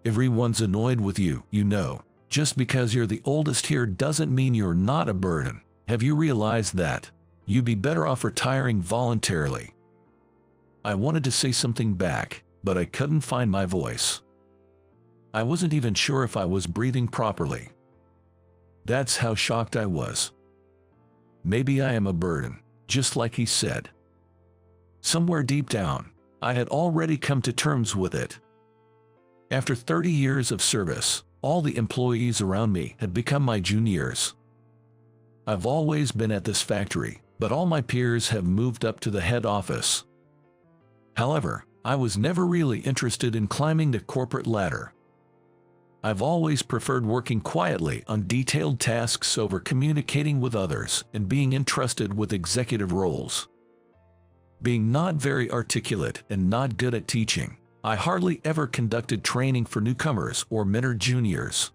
Everyone's annoyed with you, you know. Just because you're the oldest here doesn't mean you're not a burden. Have you realized that? You'd be better off retiring voluntarily." I wanted to say something back, but I couldn't find my voice. I wasn't even sure if I was breathing properly. That's how shocked I was. Maybe I am a burden, just like he said. Somewhere deep down, I had already come to terms with it. After 30 years of service, all the employees around me had become my juniors. I've always been at this factory, but all my peers have moved up to the head office. However, I was never really interested in climbing the corporate ladder. I've always preferred working quietly on detailed tasks over communicating with others and being entrusted with executive roles. Being not very articulate and not good at teaching, I hardly ever conducted training for newcomers or mentored juniors.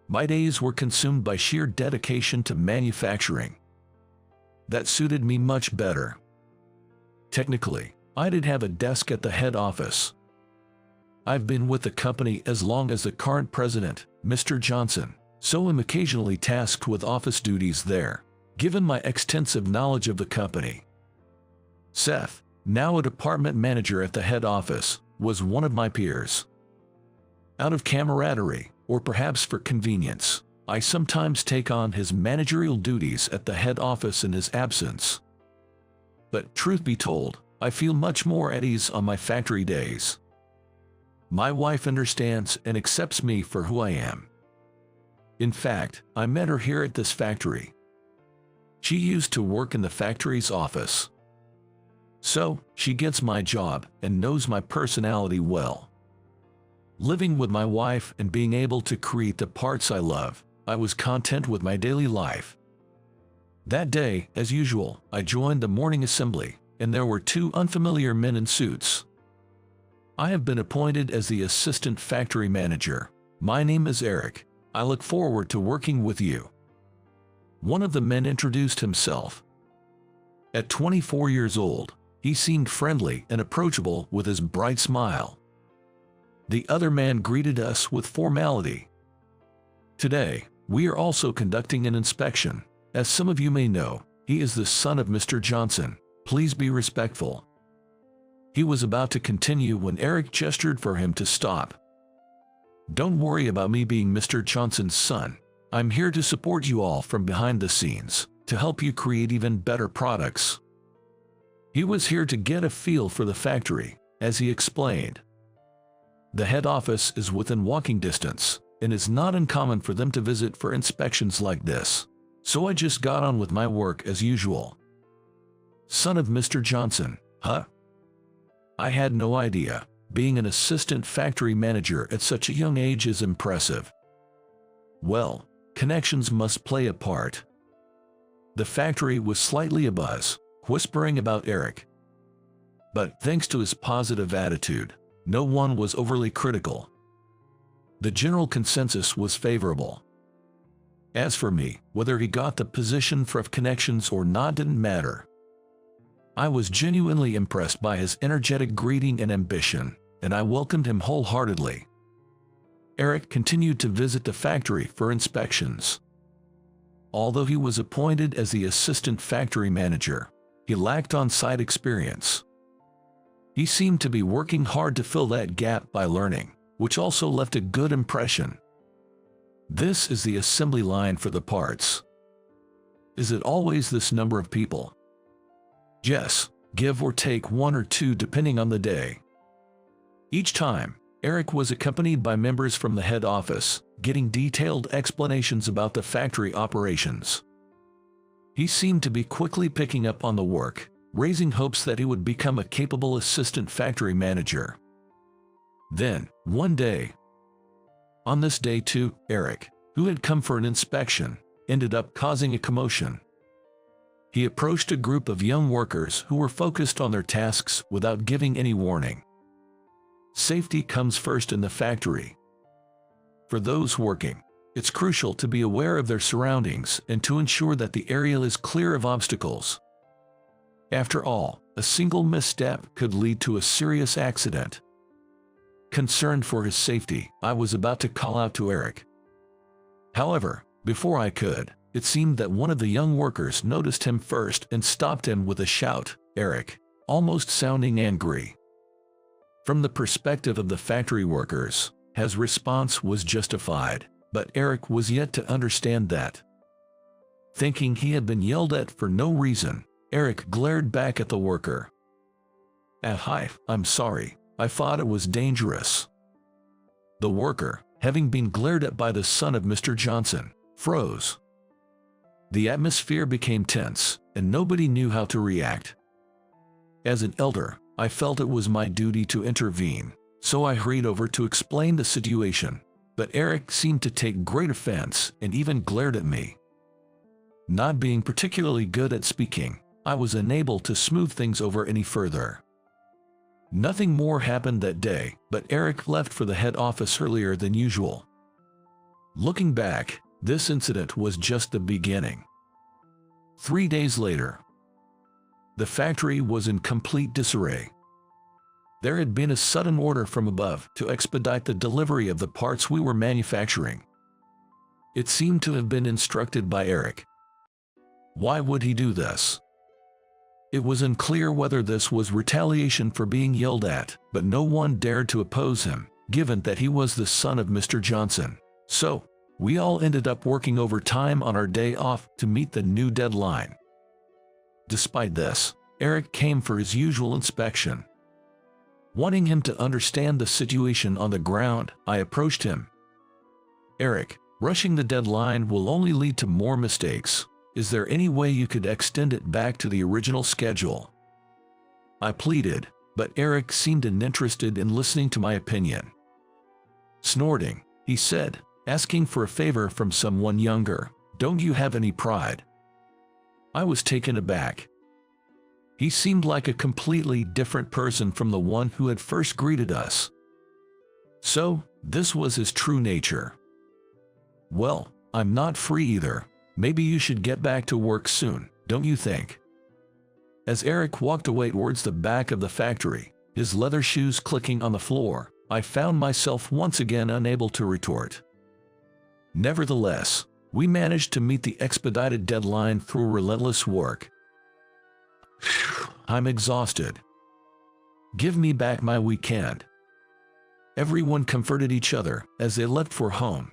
My days were consumed by sheer dedication to manufacturing. That suited me much better. Technically, I did have a desk at the head office. I've been with the company as long as the current president, Mr. Johnson, so I'm occasionally tasked with office duties there, given my extensive knowledge of the company. Seth, now a department manager at the head office, was one of my peers. Out of camaraderie, or perhaps for convenience, I sometimes take on his managerial duties at the head office in his absence. But truth be told, I feel much more at ease on my factory days. My wife understands and accepts me for who I am. In fact, I met her here at this factory. She used to work in the factory's office. So, she gets my job and knows my personality well. Living with my wife and being able to create the parts I love, I was content with my daily life. That day, as usual, I joined the morning assembly, and there were two unfamiliar men in suits. "I have been appointed as the assistant factory manager. My name is Eric. I look forward to working with you." One of the men introduced himself. At 24 years old, he seemed friendly and approachable with his bright smile. The other man greeted us with formality. "Today, we are also conducting an inspection. As some of you may know, he is the son of Mr. Johnson. Please be respectful." He was about to continue when Eric gestured for him to stop. "Don't worry about me being Mr. Johnson's son. I'm here to support you all from behind the scenes, to help you create even better products." He was here to get a feel for the factory, as he explained. The head office is within walking distance, and it's not uncommon for them to visit for inspections like this, so I just got on with my work as usual. Son of Mr. Johnson, huh? I had no idea. Being an assistant factory manager at such a young age is impressive. Well, connections must play a part. The factory was slightly abuzz, whispering about Eric. But thanks to his positive attitude, no one was overly critical. The general consensus was favorable. As for me, whether he got the position for connections or not didn't matter. I was genuinely impressed by his energetic greeting and ambition, and I welcomed him wholeheartedly. Eric continued to visit the factory for inspections. Although he was appointed as the assistant factory manager, he lacked on-site experience. He seemed to be working hard to fill that gap by learning, which also left a good impression. This is the assembly line for the parts. Is it always this number of people? Yes, give or take one or two depending on the day. Each time, Eric was accompanied by members from the head office, getting detailed explanations about the factory operations. He seemed to be quickly picking up on the work, raising hopes that he would become a capable assistant factory manager. Then, one day, on this day too, Eric, who had come for an inspection, ended up causing a commotion. He approached a group of young workers who were focused on their tasks without giving any warning. Safety comes first in the factory. For those working, it's crucial to be aware of their surroundings and to ensure that the area is clear of obstacles. After all, a single misstep could lead to a serious accident. Concerned for his safety, I was about to call out to Eric. However, before I could, it seemed that one of the young workers noticed him first and stopped him with a shout, "Eric," almost sounding angry. From the perspective of the factory workers, his response was justified, but Eric was yet to understand that. Thinking he had been yelled at for no reason, Eric glared back at the worker. "Hi, I'm sorry. I thought it was dangerous." The worker, having been glared at by the son of Mr. Johnson, froze. The atmosphere became tense, and nobody knew how to react. As an elder, I felt it was my duty to intervene, so I hurried over to explain the situation, but Eric seemed to take great offense and even glared at me. Not being particularly good at speaking, I was unable to smooth things over any further. Nothing more happened that day, but Eric left for the head office earlier than usual. Looking back, this incident was just the beginning. 3 days later, the factory was in complete disarray. There had been a sudden order from above to expedite the delivery of the parts we were manufacturing. It seemed to have been instructed by Eric. Why would he do this? It was unclear whether this was retaliation for being yelled at, but no one dared to oppose him, given that he was the son of Mr. Johnson. So, we all ended up working overtime on our day off to meet the new deadline. Despite this, Eric came for his usual inspection. Wanting him to understand the situation on the ground, I approached him. "Eric, rushing the deadline will only lead to more mistakes. Is there any way you could extend it back to the original schedule?" I pleaded, but Eric seemed uninterested in listening to my opinion. Snorting, he said, asking for a favor from someone younger, "Don't you have any pride?" I was taken aback. He seemed like a completely different person from the one who had first greeted us. So, this was his true nature. "Well, I'm not free either. Maybe you should get back to work soon, don't you think?" As Eric walked away towards the back of the factory, his leather shoes clicking on the floor, I found myself once again unable to retort. Nevertheless, we managed to meet the expedited deadline through relentless work. I'm exhausted. Give me back my weekend. Everyone comforted each other as they left for home.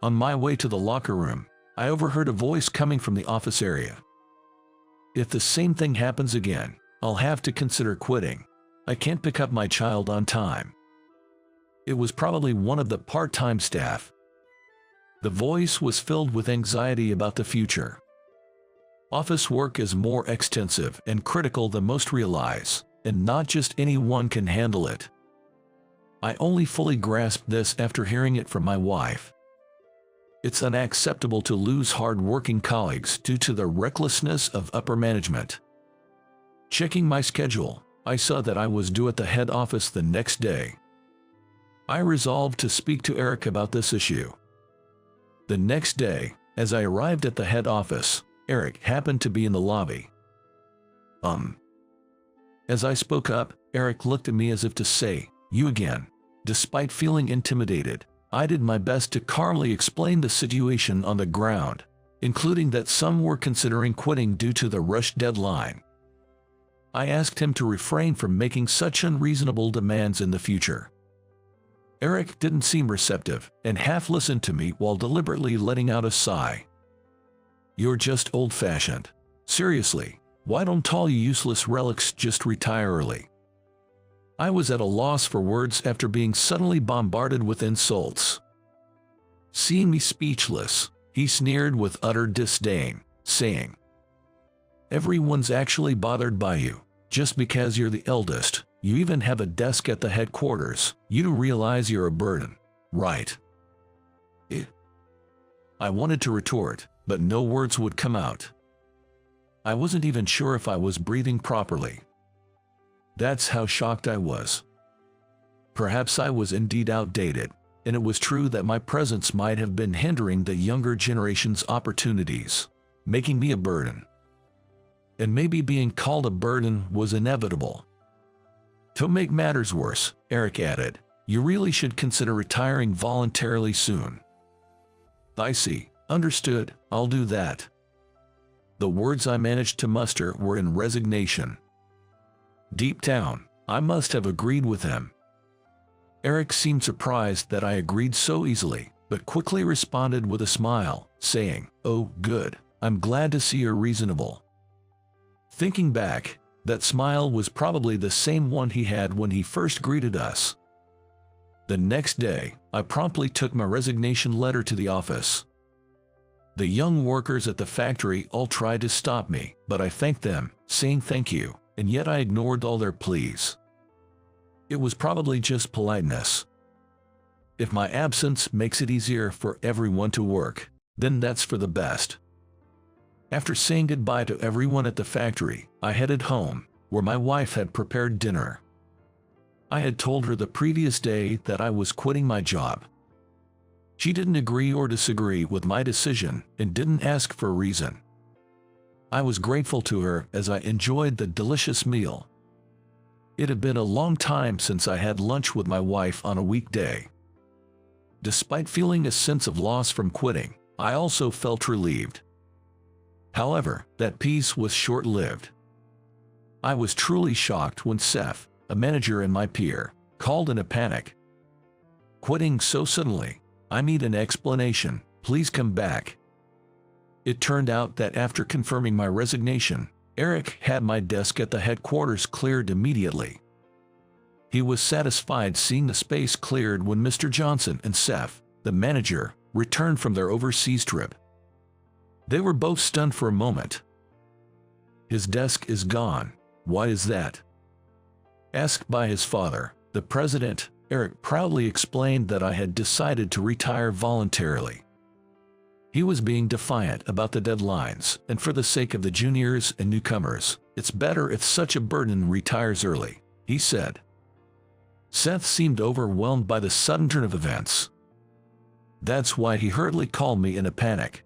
On my way to the locker room, I overheard a voice coming from the office area. "If the same thing happens again, I'll have to consider quitting. I can't pick up my child on time." It was probably one of the part-time staff. The voice was filled with anxiety about the future. Office work is more extensive and critical than most realize, and not just anyone can handle it. I only fully grasped this after hearing it from my wife. It's unacceptable to lose hard-working colleagues due to the recklessness of upper management. Checking my schedule, I saw that I was due at the head office the next day. I resolved to speak to Eric about this issue. The next day, as I arrived at the head office, Eric happened to be in the lobby. As I spoke up, Eric looked at me as if to say, "You again." Despite feeling intimidated, I did my best to calmly explain the situation on the ground, including that some were considering quitting due to the rushed deadline. I asked him to refrain from making such unreasonable demands in the future. Eric didn't seem receptive and half listened to me while deliberately letting out a sigh. "You're just old-fashioned. Seriously, why don't all you useless relics just retire early?" I was at a loss for words after being suddenly bombarded with insults. Seeing me speechless, he sneered with utter disdain, saying, "Everyone's actually bothered by you. Just because you're the eldest, you even have a desk at the headquarters, you do realize you're a burden, right?" I wanted to retort, but no words would come out. I wasn't even sure if I was breathing properly. That's how shocked I was. Perhaps I was indeed outdated, and it was true that my presence might have been hindering the younger generation's opportunities, making me a burden. And maybe being called a burden was inevitable. To make matters worse, Eric added, You really should consider retiring voluntarily soon." "I see. Understood. I'll do that." The words I managed to muster were in resignation. Deep down, I must have agreed with him. Eric seemed surprised that I agreed so easily, but quickly responded with a smile, saying, "Oh, good. I'm glad to see you're reasonable." Thinking back, that smile was probably the same one he had when he first greeted us. The next day, I promptly took my resignation letter to the office. The young workers at the factory all tried to stop me, but I thanked them, saying thank you, and yet I ignored all their pleas. It was probably just politeness. If my absence makes it easier for everyone to work, then that's for the best. After saying goodbye to everyone at the factory, I headed home, where my wife had prepared dinner. I had told her the previous day that I was quitting my job. She didn't agree or disagree with my decision and didn't ask for a reason. I was grateful to her as I enjoyed the delicious meal. It had been a long time since I had lunch with my wife on a weekday. Despite feeling a sense of loss from quitting, I also felt relieved. However, that peace was short-lived. I was truly shocked when Seth, a manager and my peer, called in a panic. "Quitting so suddenly? I need an explanation. Please come back." It turned out that after confirming my resignation, Eric had my desk at the headquarters cleared immediately. He was satisfied seeing the space cleared when Mr. Johnson and Seth, the manager, returned from their overseas trip. They were both stunned for a moment. "His desk is gone. Why is that?" Asked by his father, the president, Eric proudly explained that I had decided to retire voluntarily. He was being defiant about the deadlines, and for the sake of the juniors and newcomers, it's better if such a burden retires early, he said. Seth seemed overwhelmed by the sudden turn of events. That's why he hurriedly called me in a panic.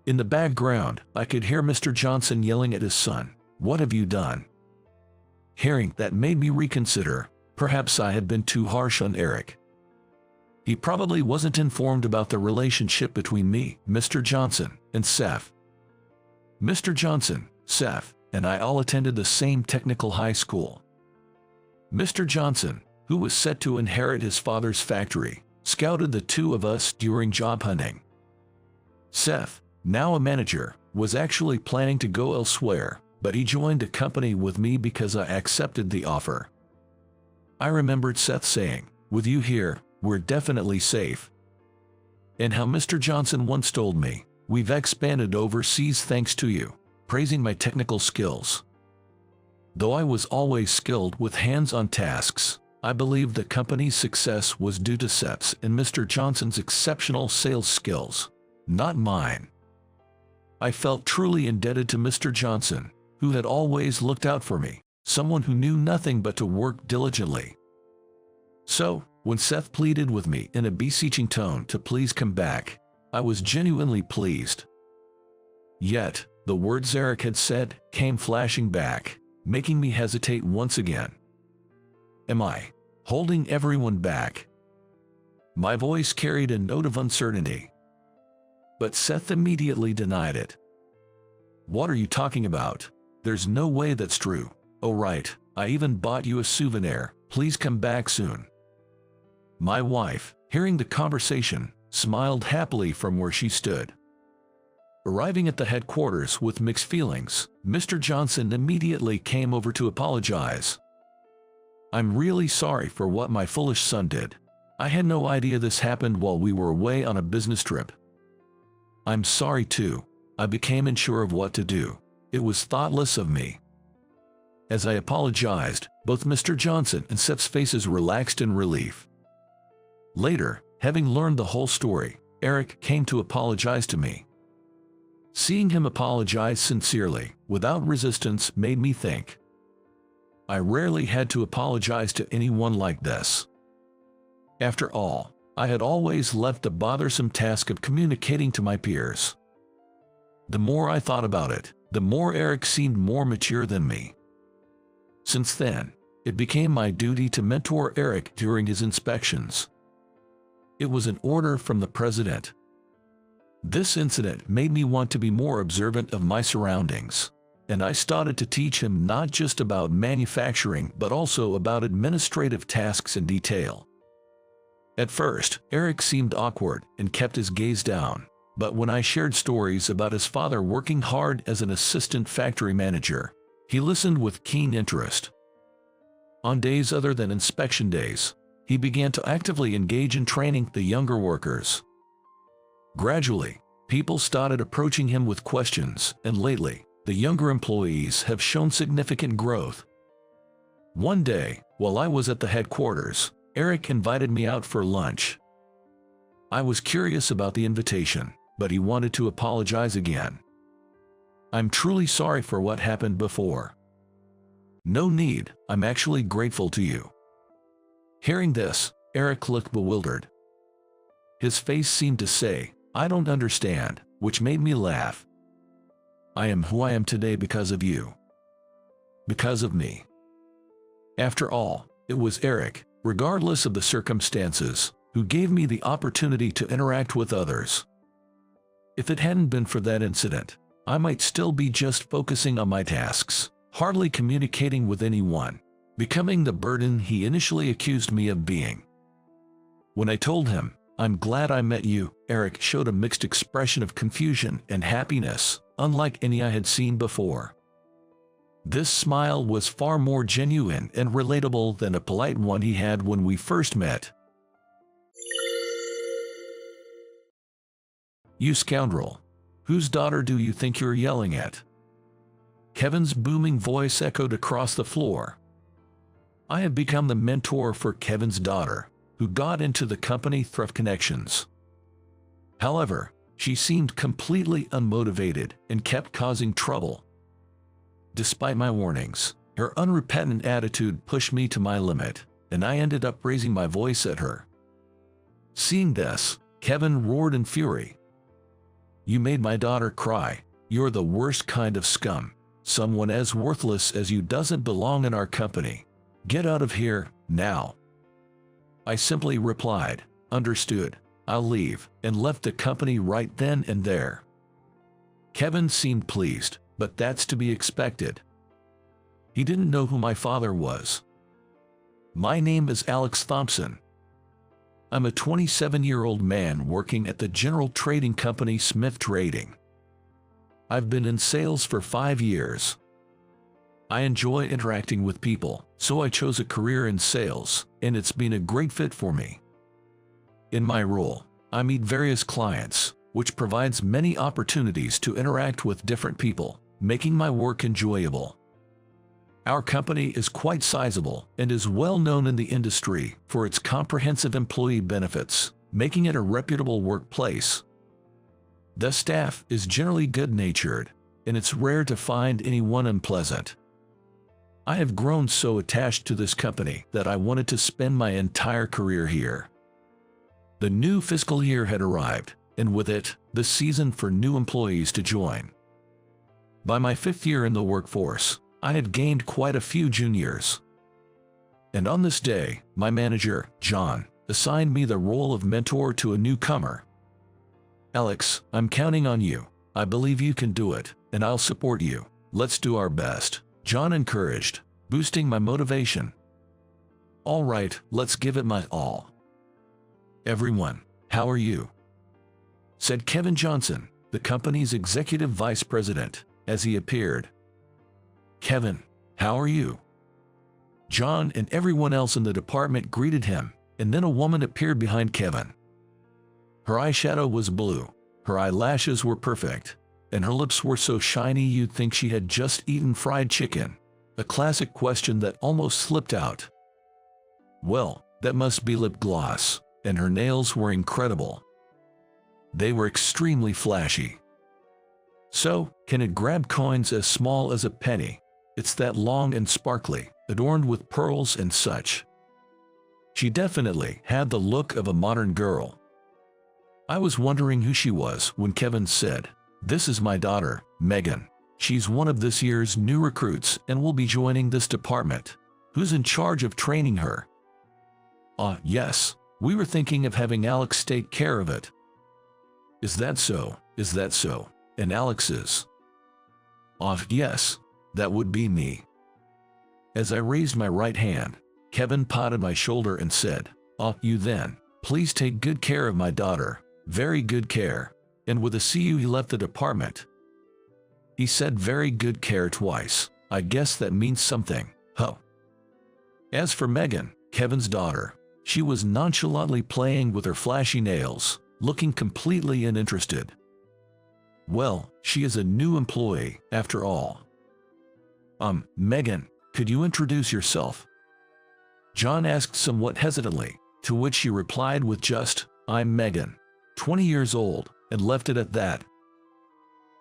In the background, I could hear Mr. Johnson yelling at his son, "What have you done?" Hearing that made me reconsider. Perhaps I had been too harsh on Eric. He probably wasn't informed about the relationship between me, Mr. Johnson, and Seth. Mr. Johnson, Seth, and I all attended the same technical high school. Mr. Johnson, who was set to inherit his father's factory, scouted the two of us during job hunting. Seth, now a manager, was actually planning to go elsewhere, but he joined a company with me because I accepted the offer. I remembered Seth saying, "With you here, we're definitely safe." And how Mr. Johnson once told me, "We've expanded overseas thanks to you," praising my technical skills. Though I was always skilled with hands-on tasks, I believe the company's success was due to Seth's and Mr. Johnson's exceptional sales skills, not mine. I felt truly indebted to Mr. Johnson, who had always looked out for me, someone who knew nothing but to work diligently. So, when Seth pleaded with me in a beseeching tone to please come back, I was genuinely pleased. Yet, the words Eric had said came flashing back, making me hesitate once again. Am I holding everyone back? My voice carried a note of uncertainty. But Seth immediately denied it. "What are you talking about? There's no way that's true. Oh right, I even bought you a souvenir. Please come back soon." My wife, hearing the conversation, smiled happily from where she stood. Arriving at the headquarters with mixed feelings, Mr. Johnson immediately came over to apologize. "I'm really sorry for what my foolish son did. I had no idea this happened while we were away on a business trip. I'm sorry too. I became unsure of what to do. It was thoughtless of me." As I apologized, both Mr. Johnson and Seth's faces relaxed in relief. Later, having learned the whole story, Eric came to apologize to me. Seeing him apologize sincerely, without resistance, made me think. I rarely had to apologize to anyone like this. After all, I had always left the bothersome task of communicating to my peers. The more I thought about it, the more Eric seemed more mature than me. Since then, it became my duty to mentor Eric during his inspections. It was an order from the president. This incident made me want to be more observant of my surroundings, and I started to teach him not just about manufacturing but also about administrative tasks in detail. At first, Eric seemed awkward and kept his gaze down, but when I shared stories about his father working hard as an assistant factory manager, he listened with keen interest. On days other than inspection days, he began to actively engage in training the younger workers. Gradually, people started approaching him with questions, and lately, the younger employees have shown significant growth. One day, while I was at the headquarters, Eric invited me out for lunch. I was curious about the invitation, but he wanted to apologize again. "I'm truly sorry for what happened before." "No need, I'm actually grateful to you." Hearing this, Eric looked bewildered. His face seemed to say, "I don't understand," which made me laugh. "I am who I am today because of you. Because of me." After all, it was Eric, regardless of the circumstances, who gave me the opportunity to interact with others. If it hadn't been for that incident, I might still be just focusing on my tasks, hardly communicating with anyone, becoming the burden he initially accused me of being. When I told him, "I'm glad I met you," Eric showed a mixed expression of confusion and happiness, unlike any I had seen before. This smile was far more genuine and relatable than a polite one he had when we first met. "You scoundrel! Whose daughter do you think you're yelling at?" Kevin's booming voice echoed across the floor. I had become the mentor for Kevin's daughter, who got into the company through connections. However, she seemed completely unmotivated and kept causing trouble. Despite my warnings, her unrepentant attitude pushed me to my limit, and I ended up raising my voice at her. Seeing this, Kevin roared in fury. "You made my daughter cry. You're the worst kind of scum. Someone as worthless as you doesn't belong in our company. Get out of here, now." I simply replied, "Understood, I'll leave," and left the company right then and there. Kevin seemed pleased, but that's to be expected. He didn't know who my father was. "My name is Alex Thompson. I'm a 27-year-old man working at the general trading company Smith Trading. I've been in sales for 5 years. I enjoy interacting with people, so I chose a career in sales, and it's been a great fit for me. In my role, I meet various clients, which provides many opportunities to interact with different people, making my work enjoyable. Our company is quite sizable and is well known in the industry for its comprehensive employee benefits, making it a reputable workplace. The staff is generally good-natured, and it's rare to find anyone unpleasant. I have grown so attached to this company that I wanted to spend my entire career here." The new fiscal year had arrived, and with it, the season for new employees to join. By my 5th year in the workforce, I had gained quite a few juniors. And on this day, my manager, John, assigned me the role of mentor to a newcomer. "Alex, I'm counting on you. I believe you can do it, and I'll support you. Let's do our best," John encouraged, boosting my motivation. "All right, let's give it my all." "Everyone, how are you?" said Kevin Johnson, the company's executive vice president, as he appeared. "Kevin, how are you?" John and everyone else in the department greeted him, and then a woman appeared behind Kevin. Her eyeshadow was blue, her eyelashes were perfect, and her lips were so shiny you'd think she had just eaten fried chicken, a classic question that almost slipped out. Well, that must be lip gloss, and her nails were incredible. They were extremely flashy. So, can it grab coins as small as a penny? It's that long and sparkly, adorned with pearls and such. She definitely had the look of a modern girl. I was wondering who she was when Kevin said, "This is my daughter, Megan. She's one of this year's new recruits and will be joining this department." Who's in charge of training her? Yes. We were thinking of having Alex take care of it. Is that so? Is that so? And Alex is? Yes. That would be me. As I raised my right hand, Kevin patted my shoulder and said, You then. Please take good care of my daughter. Very good care. And with a CU he left the department. He said very good care twice. I guess that means something. As for Megan, Kevin's daughter, she was nonchalantly playing with her flashy nails, looking completely uninterested. Well, she is a new employee, after all. Megan, could you introduce yourself? John asked somewhat hesitantly, to which she replied with just, I'm Megan, 20 years old, and left it at that.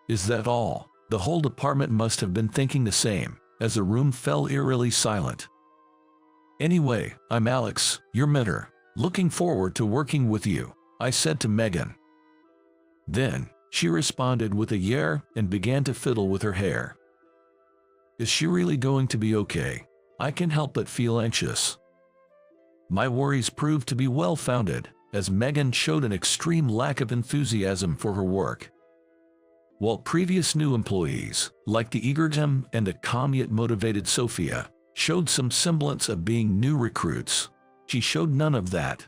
Is that all? The whole department must have been thinking the same, as the room fell eerily silent. Anyway, I'm Alex, your mentor. Looking forward to working with you, I said to Megan. Then, she responded with a yeah and began to fiddle with her hair. Is she really going to be okay? I can't help but feel anxious. My worries proved to be well-founded, as Megan showed an extreme lack of enthusiasm for her work. While previous new employees, like the eager Tim and the calm yet motivated Sophia, showed some semblance of being new recruits, she showed none of that.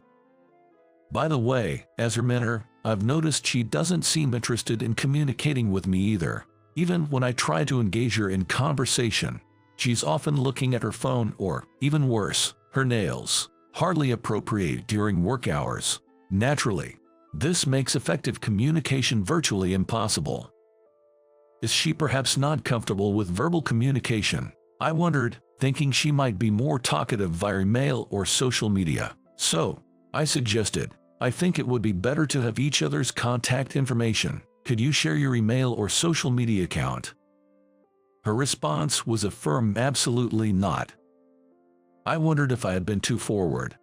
By the way, as her mentor, I've noticed she doesn't seem interested in communicating with me either. Even when I try to engage her in conversation, she's often looking at her phone or, even worse, her nails, hardly appropriate during work hours. Naturally, this makes effective communication virtually impossible. Is she perhaps not comfortable with verbal communication? I wondered, thinking she might be more talkative via email or social media. So, I suggested, I think it would be better to have each other's contact information. Could you share your email or social media account? Her response was a firm absolutely not. I wondered if I had been too forward.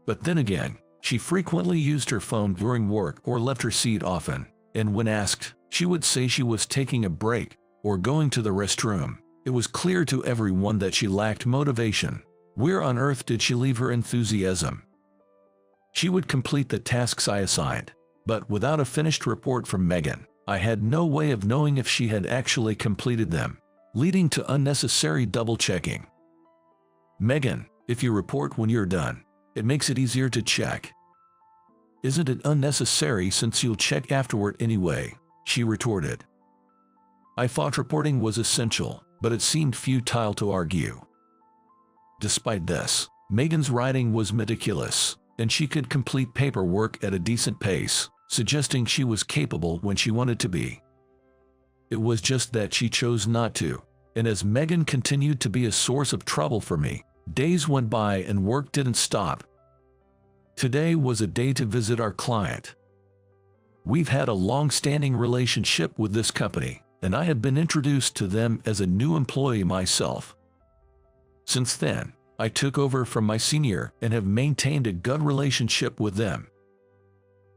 But then again, she frequently used her phone during work or left her seat often, and when asked, she would say she was taking a break or going to the restroom. It was clear to everyone that she lacked motivation. Where on earth did she leave her enthusiasm? She would complete the tasks I assigned, but without a finished report from Megan, I had no way of knowing if she had actually completed them, leading to unnecessary double-checking. Megan, if you report when you're done, it makes it easier to check. Isn't it unnecessary since you'll check afterward anyway? She retorted. I thought reporting was essential, but it seemed futile to argue. Despite this, Megan's writing was meticulous, and she could complete paperwork at a decent pace, suggesting she was capable when she wanted to be. It was just that she chose not to, and as Megan continued to be a source of trouble for me, days went by and work didn't stop. Today was a day to visit our client. We've had a long-standing relationship with this company, and I had been introduced to them as a new employee myself. Since then, I took over from my senior and have maintained a good relationship with them.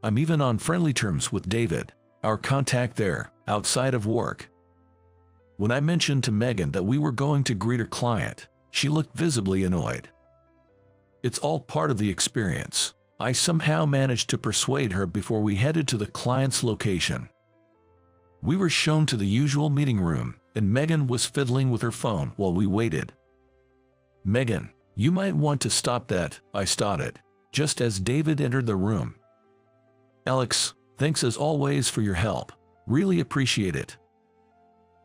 I'm even on friendly terms with David, our contact there, outside of work. When I mentioned to Megan that we were going to greet her client, she looked visibly annoyed. It's all part of the experience. I somehow managed to persuade her before we headed to the client's location. We were shown to the usual meeting room, and Megan was fiddling with her phone while we waited. Megan, you might want to stop that, I started, just as David entered the room. Alex, thanks as always for your help. Really appreciate it.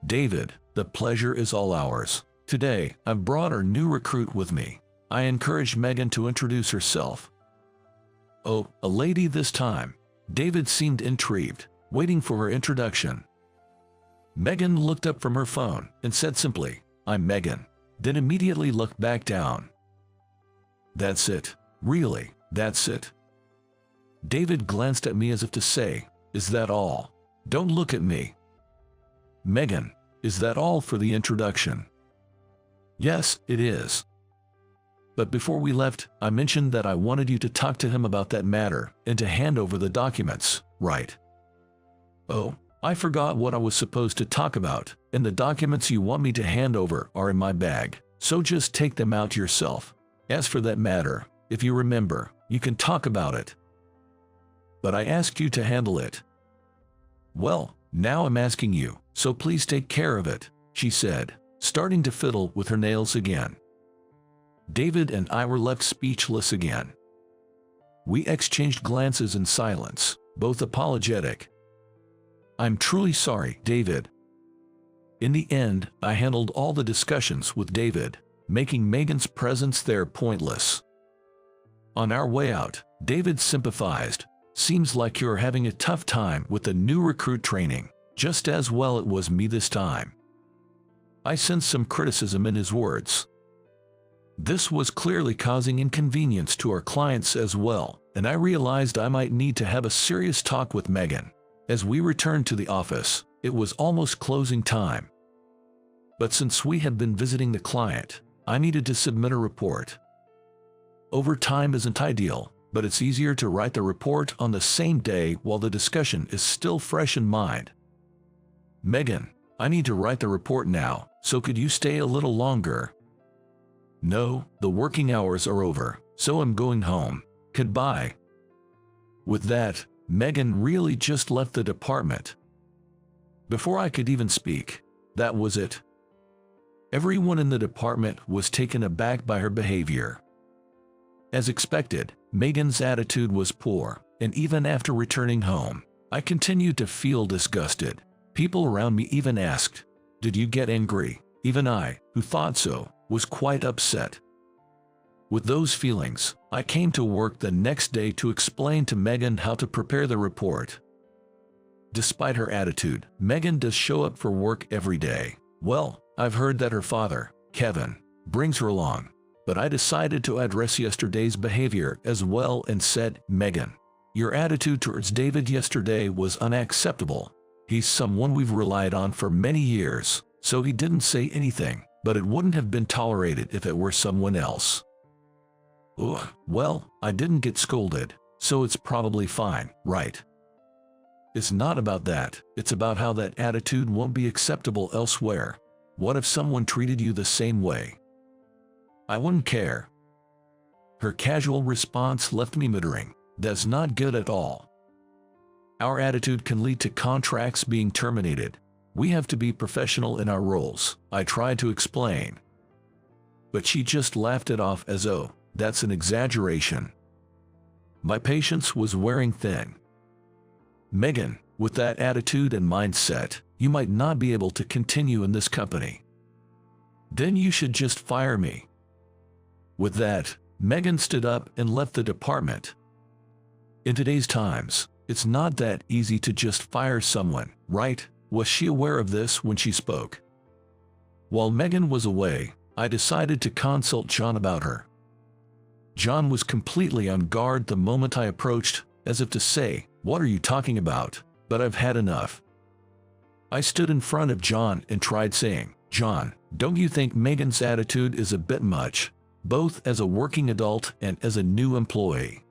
David, the pleasure is all ours. Today, I've brought our new recruit with me. I encouraged Megan to introduce herself. Oh, a lady this time. David seemed intrigued, waiting for her introduction. Megan looked up from her phone and said simply, I'm Megan, then immediately looked back down. That's it. Really, that's it. David glanced at me as if to say, is that all? Don't look at me. Megan, is that all for the introduction? Yes, it is. But before we left, I mentioned that I wanted you to talk to him about that matter and to hand over the documents, right? Oh, I forgot what I was supposed to talk about, and the documents you want me to hand over are in my bag. so just take them out yourself. As for that matter, if you remember, you can talk about it. But I asked you to handle it. Well, now I'm asking you, so please take care of it, she said, starting to fiddle with her nails again. David and I were left speechless again. We exchanged glances in silence, both apologetic. I'm truly sorry, David. In the end, I handled all the discussions with David, making Megan's presence there pointless. On our way out, David sympathized. Seems like you're having a tough time with the new recruit training, just as well it was me this time. I sensed some criticism in his words. This was clearly causing inconvenience to our clients as well, and I realized I might need to have a serious talk with Megan. As we returned to the office, it was almost closing time. But since we had been visiting the client, I needed to submit a report. Overtime isn't ideal, but it's easier to write the report on the same day while the discussion is still fresh in mind. Megan, I need to write the report now, so could you stay a little longer? No, the working hours are over, so I'm going home. Goodbye. With that, Megan really just left the department. Before I could even speak, that was it. Everyone in the department was taken aback by her behavior. As expected, Megan's attitude was poor, and even after returning home, I continued to feel disgusted. People around me even asked, "Did you get angry?" Even I, who thought so, was quite upset. With those feelings, I came to work the next day to explain to Megan how to prepare the report. Despite her attitude, Megan does show up for work every day. Well, I've heard that her father, Kevin, brings her along, but I decided to address yesterday's behavior as well and said, "Megan, your attitude towards David yesterday was unacceptable. He's someone we've relied on for many years, so he didn't say anything, but it wouldn't have been tolerated if it were someone else." Ugh, well, I didn't get scolded, so it's probably fine, right? It's not about that, it's about how that attitude won't be acceptable elsewhere. What if someone treated you the same way? I wouldn't care. Her casual response left me muttering, "That's not good at all." Our attitude can lead to contracts being terminated. We have to be professional in our roles, I tried to explain. But she just laughed it off as, "Oh, that's an exaggeration." My patience was wearing thin. "Megan, with that attitude and mindset, you might not be able to continue in this company. Then you should just fire me." With that, Megan stood up and left the department. In today's times, it's not that easy to just fire someone, right? Was she aware of this when she spoke? While Megan was away, I decided to consult John about her. John was completely on guard the moment I approached, as if to say, "What are you talking about? But I've had enough." I stood in front of John and tried saying, "John, don't you think Megan's attitude is a bit much, both as a working adult and as a new employee?"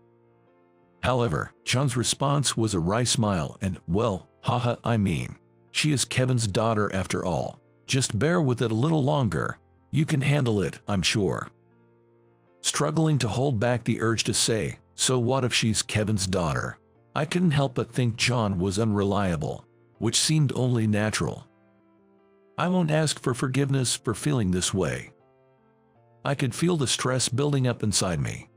However, John's response was a wry smile and, "Well, haha, I mean, she is Kevin's daughter after all. Just bear with it a little longer. You can handle it, I'm sure." Struggling to hold back the urge to say, "So what if she's Kevin's daughter?" I couldn't help but think John was unreliable, which seemed only natural. I won't ask for forgiveness for feeling this way. I could feel the stress building up inside me.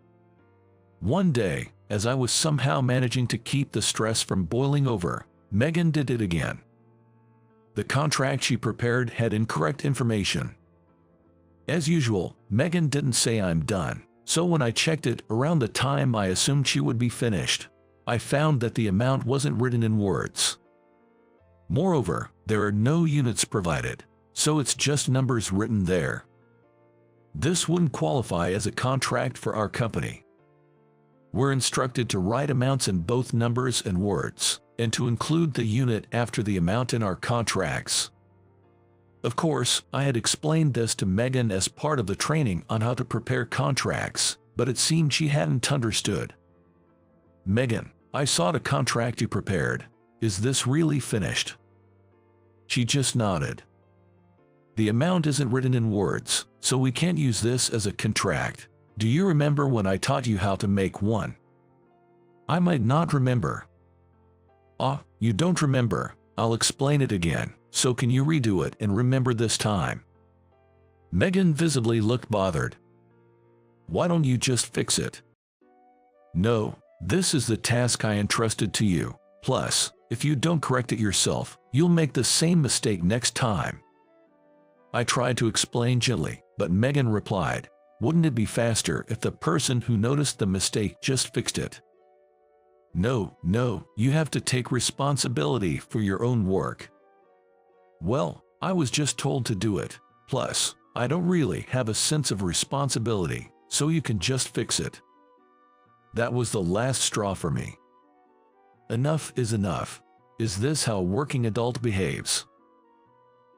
One day, as I was somehow managing to keep the stress from boiling over, Megan did it again. The contract she prepared had incorrect information. As usual, Megan didn't say "I'm done," so when I checked it around the time I assumed she would be finished, I found that the amount wasn't written in words. Moreover, there are no units provided, so it's just numbers written there. This wouldn't qualify as a contract for our company. We're instructed to write amounts in both numbers and words, and to include the unit after the amount in our contracts. Of course, I had explained this to Megan as part of the training on how to prepare contracts, but it seemed she hadn't understood. "Megan, I saw the contract you prepared. Is this really finished?" She just nodded. The amount isn't written in words, so we can't use this as a contract. Do you remember when I taught you how to make one? I might not remember. Ah, you don't remember. I'll explain it again, so can you redo it and remember this time? Megan visibly looked bothered. Why don't you just fix it? No, this is the task I entrusted to you. Plus, if you don't correct it yourself, you'll make the same mistake next time. I tried to explain gently, but Megan replied, wouldn't it be faster if the person who noticed the mistake just fixed it? No, you have to take responsibility for your own work. Well, I was just told to do it. Plus, I don't really have a sense of responsibility, so you can just fix it. That was the last straw for me. Enough is enough. Is this how a working adult behaves?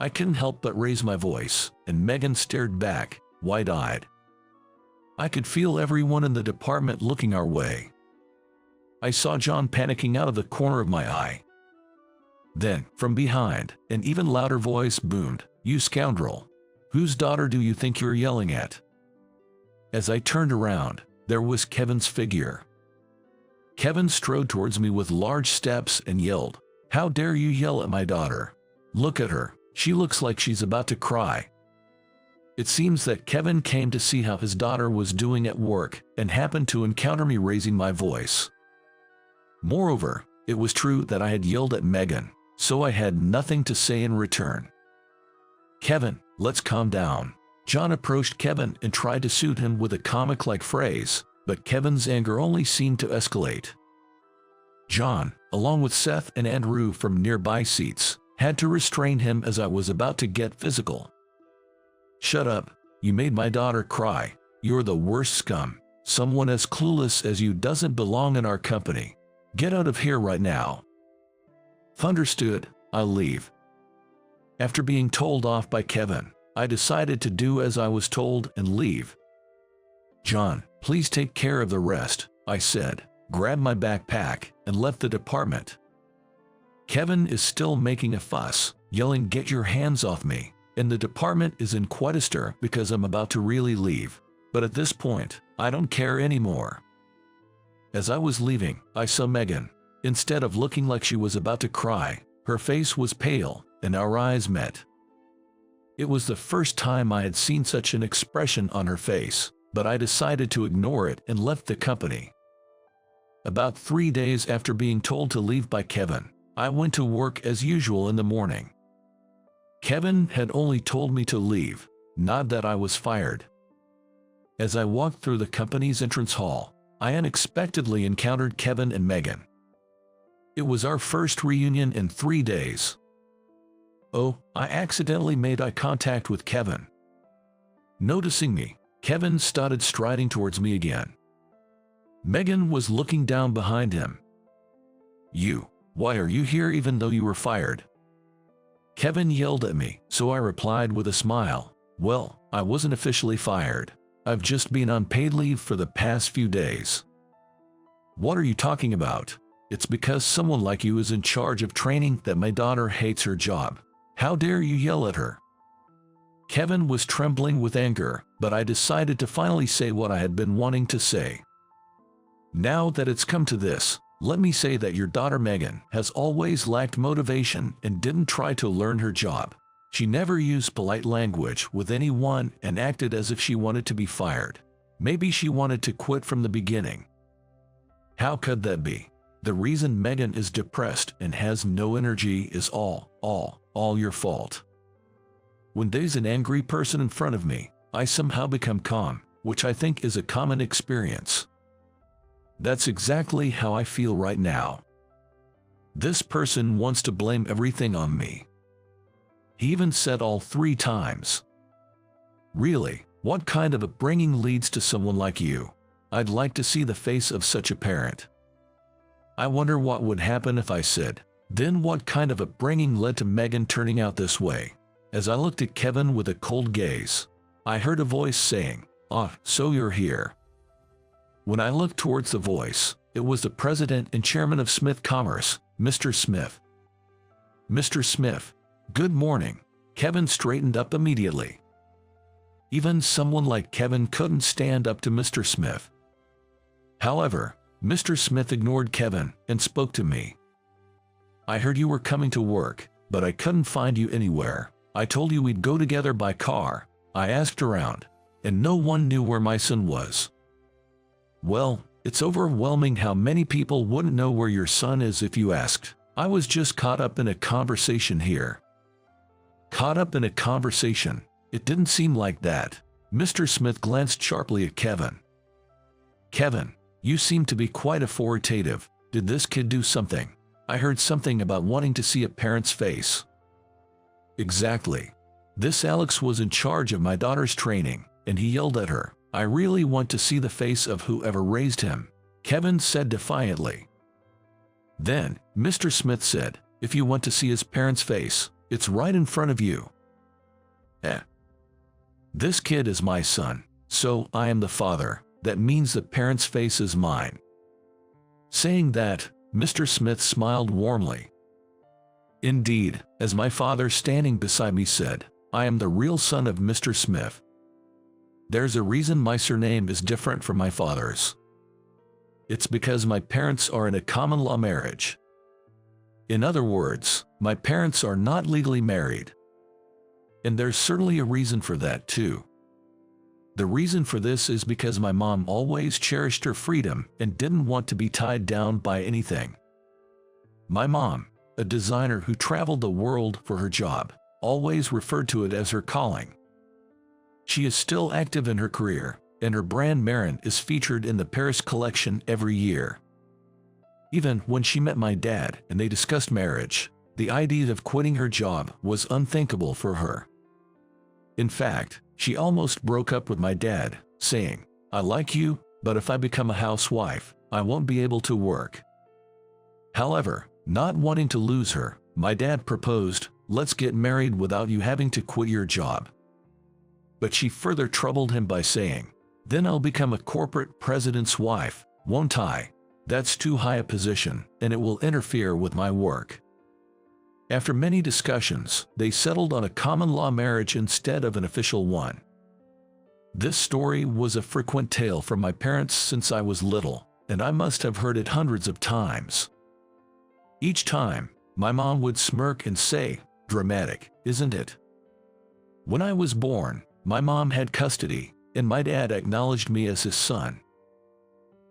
I couldn't help but raise my voice, and Megan stared back, wide-eyed. I could feel everyone in the department looking our way. I saw John panicking out of the corner of my eye. Then, from behind, an even louder voice boomed, "You scoundrel! Whose daughter do you think you're yelling at?" As I turned around, there was Kevin's figure. Kevin strode towards me with large steps and yelled, "How dare you yell at my daughter? Look at her, she looks like she's about to cry." It seems that Kevin came to see how his daughter was doing at work and happened to encounter me raising my voice. Moreover, it was true that I had yelled at Megan, so I had nothing to say in return. "Kevin, let's calm down." John approached Kevin and tried to soothe him with a comic-like phrase, but Kevin's anger only seemed to escalate. John, along with Seth and Andrew from nearby seats, had to restrain him as I was about to get physical. "Shut up, you made my daughter cry. You're the worst scum. Someone as clueless as you doesn't belong in our company. Get out of here right now." Understood, I'll leave. After being told off by Kevin, I decided to do as I was told and leave. "John, please take care of the rest," I said, grabbed my backpack, and left the department. Kevin is still making a fuss, yelling, "Get your hands off me," and the department is in quite a stir because I'm about to really leave. But at this point, I don't care anymore. As I was leaving, I saw Megan. Instead of looking like she was about to cry, her face was pale, and our eyes met. It was the first time I had seen such an expression on her face, but I decided to ignore it and left the company. About 3 days after being told to leave by Kevin, I went to work as usual in the morning. Kevin had only told me to leave, not that I was fired. As I walked through the company's entrance hall, I unexpectedly encountered Kevin and Megan. It was our first reunion in 3 days. Oh, I accidentally made eye contact with Kevin. Noticing me, Kevin started striding towards me again. Megan was looking down behind him. Why are you here even though you were fired?" Kevin yelled at me, so I replied with a smile, "Well, I wasn't officially fired. I've just been on paid leave for the past few days." "What are you talking about? It's because someone like you is in charge of training that my daughter hates her job. How dare you yell at her?" Kevin was trembling with anger, but I decided to finally say what I had been wanting to say. "Now that it's come to this, let me say that your daughter Megan has always lacked motivation and didn't try to learn her job. She never used polite language with anyone and acted as if she wanted to be fired. Maybe she wanted to quit from the beginning. How could that be? The reason Megan is depressed and has no energy is all your fault. When there's an angry person in front of me, I somehow become calm, which I think is a common experience. That's exactly how I feel right now. This person wants to blame everything on me. He even said all 3 times. Really, what kind of upbringing leads to someone like you? I'd like to see the face of such a parent. I wonder what would happen if I said, then what kind of upbringing led to Megan turning out this way? As I looked at Kevin with a cold gaze, I heard a voice saying, "Ah, so you're here." When I looked towards the voice, it was the president and chairman of Smith Commerce, Mr. Smith. "Mr. Smith, good morning. Kevin straightened up immediately. Even someone like Kevin couldn't stand up to Mr. Smith. However, Mr. Smith ignored Kevin and spoke to me. "I heard you were coming to work, but I couldn't find you anywhere. I told you we'd go together by car. I asked around, and no one knew where my son was." "Well, it's overwhelming how many people wouldn't know where your son is if you asked. I was just caught up in a conversation here." Caught up in a conversation? It didn't seem like that. Mr. Smith glanced sharply at Kevin. "Kevin, you seem to be quite authoritative. Did this kid do something? I heard something about wanting to see a parent's face." "Exactly. This Alex was in charge of my daughter's training, and he yelled at her, 'I really want to see the face of whoever raised him,'" Kevin said defiantly. Then, Mr. Smith said, "If you want to see his parent's face, it's right in front of you." This kid is my son, so I am the father. That means the parent's face is mine." Saying that, Mr. Smith smiled warmly. "Indeed," as my father standing beside me said, "I am the real son of Mr. Smith. There's a reason my surname is different from my father's. It's because my parents are in a common law marriage. In other words, my parents are not legally married. And there's certainly a reason for that too. The reason for this is because my mom always cherished her freedom and didn't want to be tied down by anything. My mom, a designer who traveled the world for her job, always referred to it as her calling. She is still active in her career, and her brand Marin is featured in the Paris collection every year. Even when she met my dad and they discussed marriage, the idea of quitting her job was unthinkable for her. In fact, she almost broke up with my dad, saying, "I like you, but if I become a housewife, I won't be able to work." However, not wanting to lose her, my dad proposed, "Let's get married without you having to quit your job." But she further troubled him by saying, "Then I'll become a corporate president's wife, won't I? That's too high a position, and it will interfere with my work." After many discussions, they settled on a common law marriage instead of an official one. This story was a frequent tale from my parents since I was little, and I must have heard it hundreds of times. Each time, my mom would smirk and say, "Dramatic, isn't it?" When I was born, my mom had custody, and my dad acknowledged me as his son.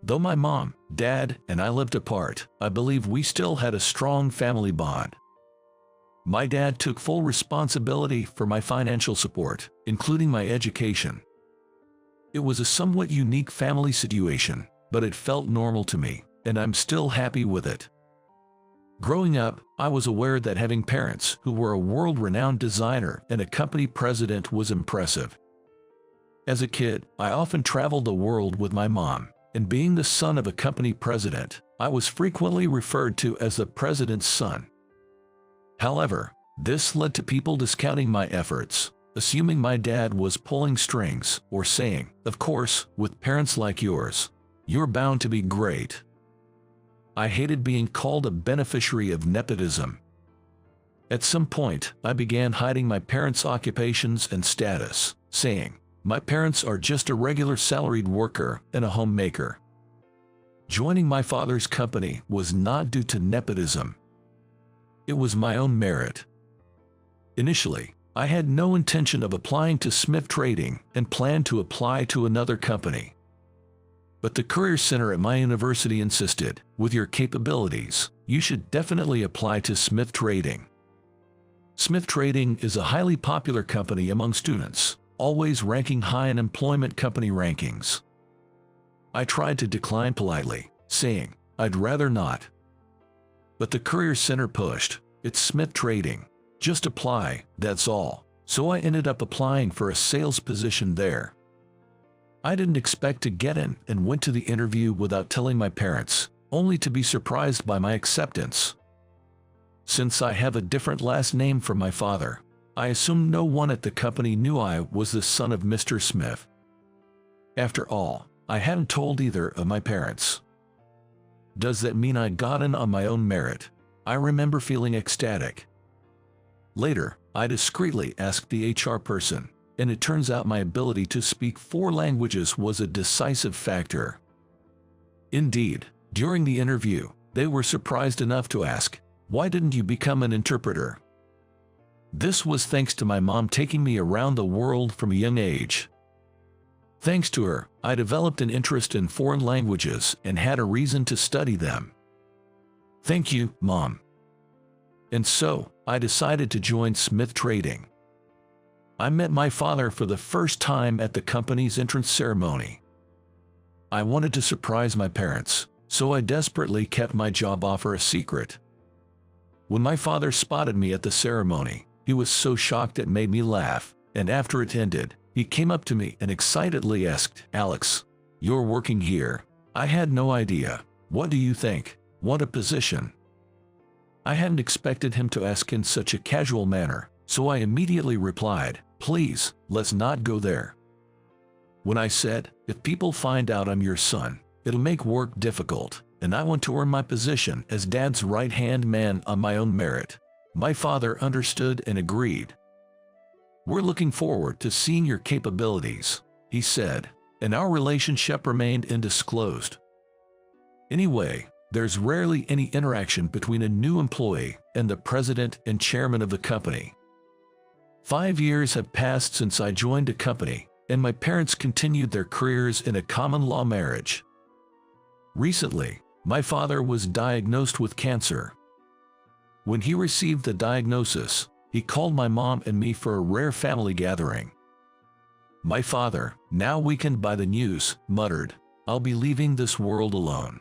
Though my mom, dad, and I lived apart, I believe we still had a strong family bond. My dad took full responsibility for my financial support, including my education. It was a somewhat unique family situation, but it felt normal to me, and I'm still happy with it. Growing up, I was aware that having parents who were a world-renowned designer and a company president was impressive. As a kid, I often traveled the world with my mom, and being the son of a company president, I was frequently referred to as the president's son. However, this led to people discounting my efforts, assuming my dad was pulling strings, or saying, "Of course, with parents like yours, you're bound to be great." I hated being called a beneficiary of nepotism. At some point, I began hiding my parents' occupations and status, saying, "My parents are just a regular salaried worker and a homemaker." Joining my father's company was not due to nepotism. It was my own merit. Initially, I had no intention of applying to Smith Trading and planned to apply to another company. But the Career Center at my university insisted, "With your capabilities, you should definitely apply to Smith Trading." Smith Trading is a highly popular company among students, always ranking high in employment company rankings. I tried to decline politely, saying, "I'd rather not." But the Career Center pushed, "It's Smith Trading. Just apply, that's all." So I ended up applying for a sales position there. I didn't expect to get in and went to the interview without telling my parents, only to be surprised by my acceptance. Since I have a different last name from my father, I assumed no one at the company knew I was the son of Mr. Smith. After all, I hadn't told either of my parents. Does that mean I got in on my own merit? I remember feeling ecstatic. Later, I discreetly asked the HR person, and it turns out my ability to speak 4 languages was a decisive factor. Indeed, during the interview, they were surprised enough to ask, "Why didn't you become an interpreter?" This was thanks to my mom taking me around the world from a young age. Thanks to her, I developed an interest in foreign languages and had a reason to study them. Thank you, Mom. And so, I decided to join Smith Trading. I met my father for the first time at the company's entrance ceremony. I wanted to surprise my parents, so I desperately kept my job offer a secret. When my father spotted me at the ceremony, he was so shocked it made me laugh, and after it ended, he came up to me and excitedly asked, "Alex, you're working here. I had no idea. What do you think? What a position." I hadn't expected him to ask in such a casual manner, so I immediately replied, "Please, let's not go there." When I said, "If people find out I'm your son, it'll make work difficult, and I want to earn my position as Dad's right-hand man on my own merit," my father understood and agreed. "We're looking forward to seeing your capabilities," he said, and our relationship remained undisclosed. Anyway, there's rarely any interaction between a new employee and the president and chairman of the company. 5 years have passed since I joined the company, and my parents continued their careers in a common-law marriage. Recently, my father was diagnosed with cancer. When he received the diagnosis, he called my mom and me for a rare family gathering. My father, now weakened by the news, muttered, "I'll be leaving this world alone."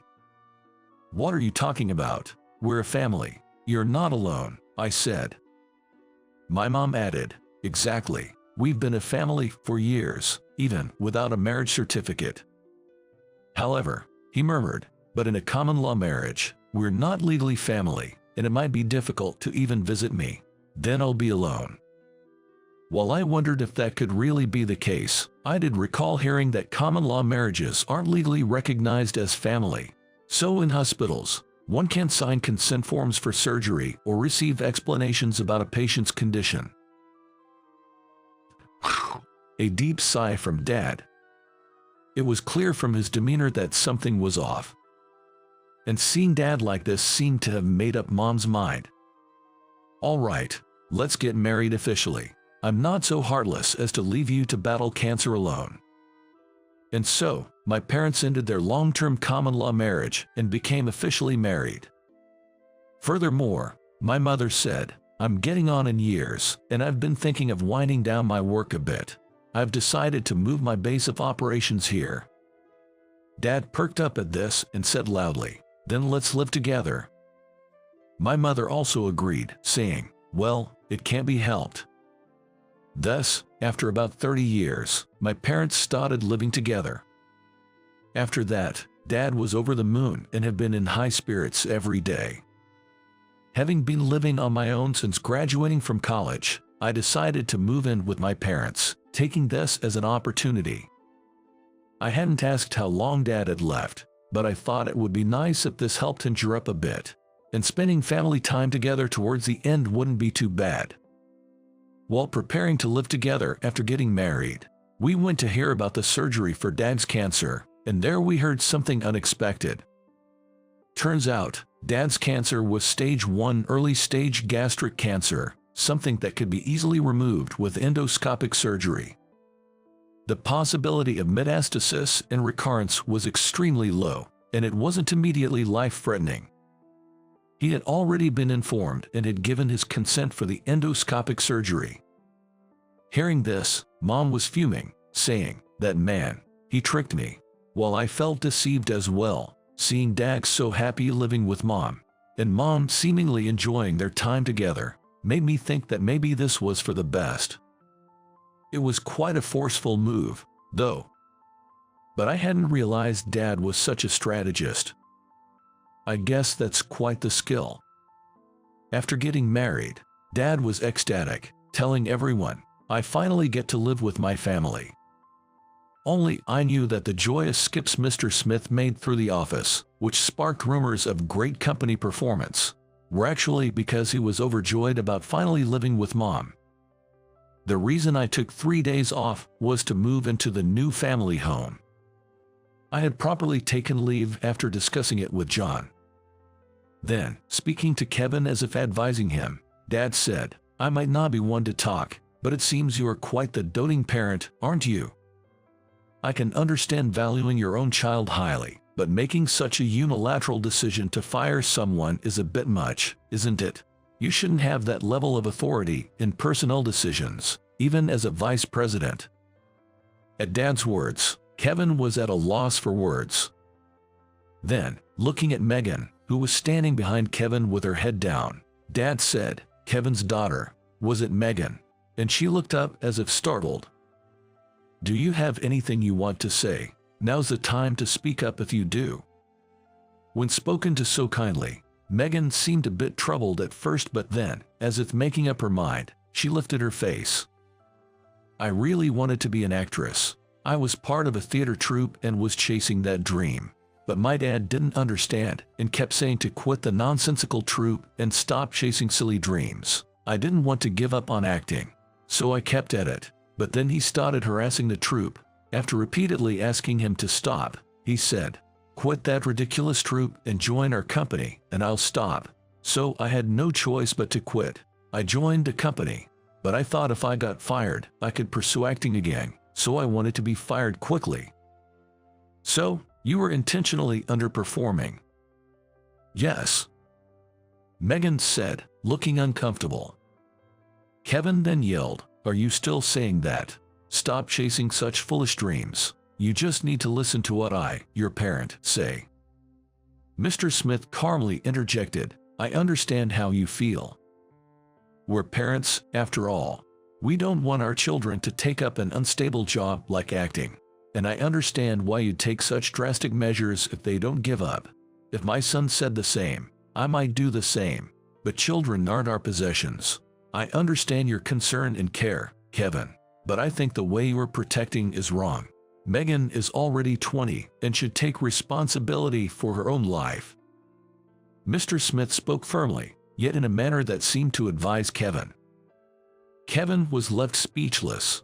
"What are you talking about? We're a family. You're not alone," I said. My mom added, "Exactly. We've been a family for years, even without a marriage certificate." "However," he murmured, "but in a common-law marriage, we're not legally family, and it might be difficult to even visit me. Then I'll be alone." While I wondered if that could really be the case, I did recall hearing that common-law marriages aren't legally recognized as family. So in hospitals, one can't sign consent forms for surgery or receive explanations about a patient's condition. A deep sigh from Dad. It was clear from his demeanor that something was off. And seeing Dad like this seemed to have made up Mom's mind. "All right, let's get married officially. I'm not so heartless as to leave you to battle cancer alone." And so, my parents ended their long-term common-law marriage and became officially married. Furthermore, my mother said, "I'm getting on in years, and I've been thinking of winding down my work a bit. I've decided to move my base of operations here." Dad perked up at this and said loudly, "Then let's live together." My mother also agreed, saying, "Well, it can't be helped." Thus, after about 30 years, my parents started living together. After that, Dad was over the moon and had been in high spirits every day. Having been living on my own since graduating from college, I decided to move in with my parents, taking this as an opportunity. I hadn't asked how long Dad had left, but I thought it would be nice if this helped him cheer up a bit, and spending family time together towards the end wouldn't be too bad. While preparing to live together after getting married, we went to hear about the surgery for Dad's cancer, and there we heard something unexpected. Turns out, Dad's cancer was stage 1 early-stage gastric cancer, something that could be easily removed with endoscopic surgery. The possibility of metastasis and recurrence was extremely low, and it wasn't immediately life-threatening. He had already been informed and had given his consent for the endoscopic surgery. Hearing this, Mom was fuming, saying, "That man, he tricked me." While I felt deceived as well, seeing Dad so happy living with Mom, and Mom seemingly enjoying their time together, made me think that maybe this was for the best. It was quite a forceful move, though. But I hadn't realized Dad was such a strategist. I guess that's quite the skill. After getting married, Dad was ecstatic, telling everyone, "I finally get to live with my family." Only I knew that the joyous skips Mr. Smith made through the office, which sparked rumors of great company performance, were actually because he was overjoyed about finally living with Mom, The reason I took 3 days off was to move into the new family home. I had properly taken leave after discussing it with John. Then, speaking to Kevin as if advising him, Dad said, "I might not be one to talk, but it seems you are quite the doting parent, aren't you? I can understand valuing your own child highly, but making such a unilateral decision to fire someone is a bit much, isn't it? You shouldn't have that level of authority in personnel decisions, even as a vice president." At Dad's words, Kevin was at a loss for words. Then, looking at Megan, who was standing behind Kevin with her head down, Dad said, "Kevin's daughter, was it Megan?" And she looked up as if startled. "Do you have anything you want to say? Now's the time to speak up if you do." When spoken to so kindly, Megan seemed a bit troubled at first, but then, as if making up her mind, she lifted her face. "I really wanted to be an actress. I was part of a theater troupe and was chasing that dream. But my dad didn't understand and kept saying to quit the nonsensical troupe and stop chasing silly dreams. I didn't want to give up on acting, so I kept at it. But then he started harassing the troupe. After repeatedly asking him to stop, he said, 'Quit that ridiculous troupe and join our company, and I'll stop.' So I had no choice but to quit. I joined the company, but I thought if I got fired, I could pursue acting again, so I wanted to be fired quickly." "So, you were intentionally underperforming?" "Yes," Megan said, looking uncomfortable. Kevin then yelled, "Are you still saying that? Stop chasing such foolish dreams. You just need to listen to what I, your parent, say." Mr. Smith calmly interjected, "I understand how you feel. We're parents, after all. We don't want our children to take up an unstable job like acting. And I understand why you'd take such drastic measures if they don't give up. If my son said the same, I might do the same. But children aren't our possessions. I understand your concern and care, Kevin, but I think the way you are protecting is wrong. Megan is already 20 and should take responsibility for her own life." Mr. Smith spoke firmly, yet in a manner that seemed to advise Kevin. Kevin was left speechless.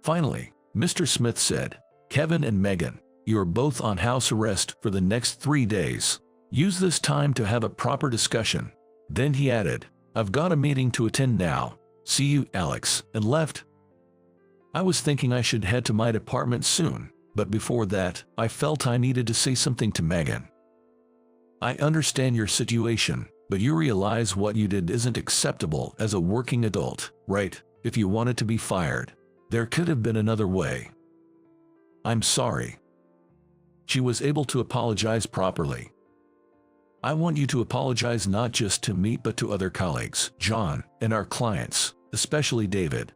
Finally, Mr. Smith said, "Kevin and Megan, you are both on house arrest for the next 3 days. Use this time to have a proper discussion." Then he added, "I've got a meeting to attend now. See you, Alex," and left. I was thinking I should head to my department soon, but before that, I felt I needed to say something to Megan. "I understand your situation, but you realize what you did isn't acceptable as a working adult, right? If you wanted to be fired, there could have been another way. I'm sorry." She was able to apologize properly. "I want you to apologize not just to me but to other colleagues, John, and our clients, especially David."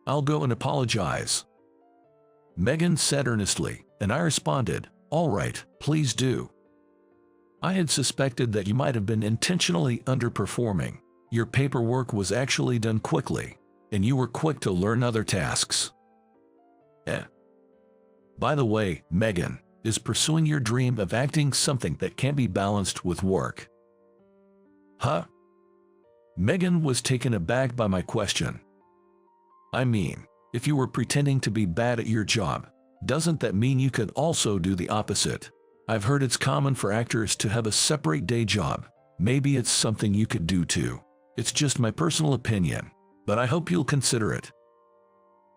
"I'll go and apologize," Megan said earnestly, and I responded, "All right, please do. I had suspected that you might have been intentionally underperforming. Your paperwork was actually done quickly, and you were quick to learn other tasks. By the way, Megan, is pursuing your dream of acting something that can't be balanced with work?" "Huh?" Megan was taken aback by my question. "I mean, if you were pretending to be bad at your job, doesn't that mean you could also do the opposite? I've heard it's common for actors to have a separate day job. Maybe it's something you could do too. It's just my personal opinion, but I hope you'll consider it."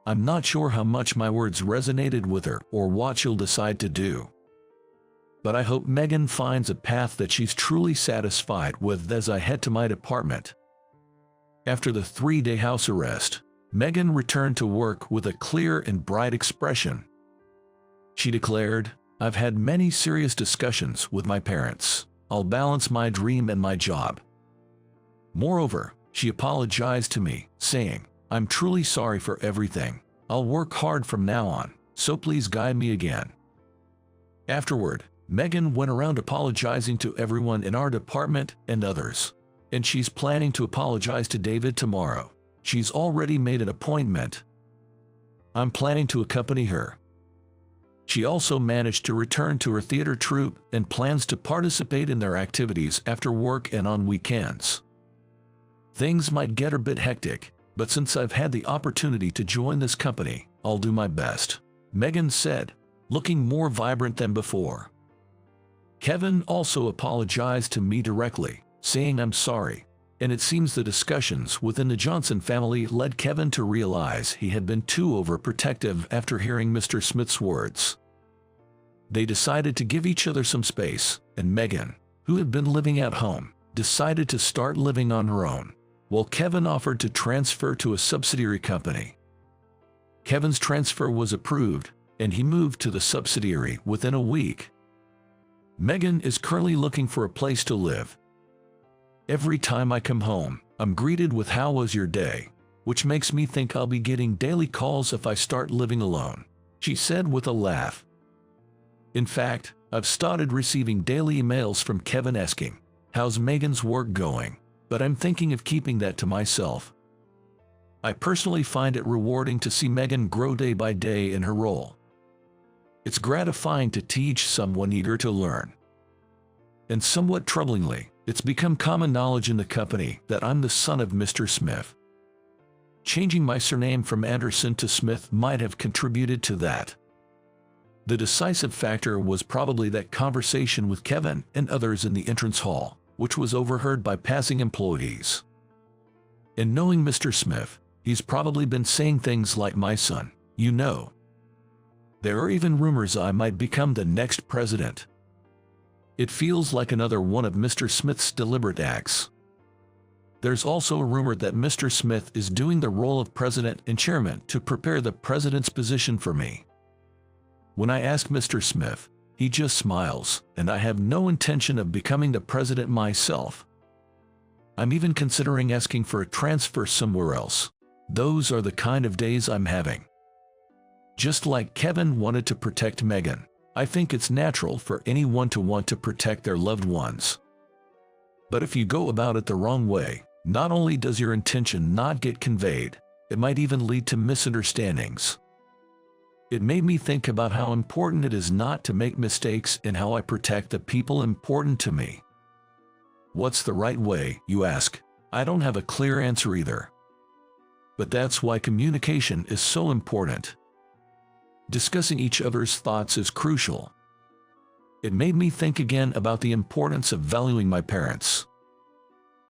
I'm not sure how much my words resonated with her or what she'll decide to do. But I hope Megan finds a path that she's truly satisfied with as I head to my department. After the 3-day house arrest, Megan returned to work with a clear and bright expression. She declared, "I've had many serious discussions with my parents. I'll balance my dream and my job." Moreover, she apologized to me, saying, "I'm truly sorry for everything. I'll work hard from now on, so please guide me again." Afterward, Megan went around apologizing to everyone in our department and others. And she's planning to apologize to David tomorrow. She's already made an appointment. I'm planning to accompany her. She also managed to return to her theater troupe and plans to participate in their activities after work and on weekends. Things might get a bit hectic, But since I've had the opportunity to join this company, I'll do my best," Megan said, looking more vibrant than before. Kevin also apologized to me directly, saying I'm sorry, and it seems the discussions within the Johnson family led Kevin to realize he had been too overprotective after hearing Mr. Smith's words. They decided to give each other some space, and Megan, who had been living at home, decided to start living on her own, while Kevin offered to transfer to a subsidiary company. Kevin's transfer was approved, and he moved to the subsidiary within a week. Megan is currently looking for a place to live. "Every time I come home, I'm greeted with 'How was your day?' which makes me think I'll be getting daily calls if I start living alone," she said with a laugh. "In fact, I've started receiving daily emails from Kevin asking, 'How's Megan's work going?' But I'm thinking of keeping that to myself. I personally find it rewarding to see Megan grow day by day in her role. It's gratifying to teach someone eager to learn. And somewhat troublingly, it's become common knowledge in the company that I'm the son of Mr. Smith. Changing my surname from Anderson to Smith might have contributed to that. The decisive factor was probably that conversation with Kevin and others in the entrance hall, which was overheard by passing employees. And knowing Mr. Smith, he's probably been saying things like, 'My son, you know.' There are even rumors I might become the next president. It feels like another one of Mr. Smith's deliberate acts. There's also a rumor that Mr. Smith is doing the role of president and chairman to prepare the president's position for me. When I ask Mr. Smith, he just smiles, and I have no intention of becoming the president myself. I'm even considering asking for a transfer somewhere else. Those are the kind of days I'm having." Just like Kevin wanted to protect Megan, I think it's natural for anyone to want to protect their loved ones. But if you go about it the wrong way, not only does your intention not get conveyed, it might even lead to misunderstandings. It made me think about how important it is not to make mistakes in how I protect the people important to me. What's the right way, you ask? I don't have a clear answer either. But that's why communication is so important. Discussing each other's thoughts is crucial. It made me think again about the importance of valuing my parents.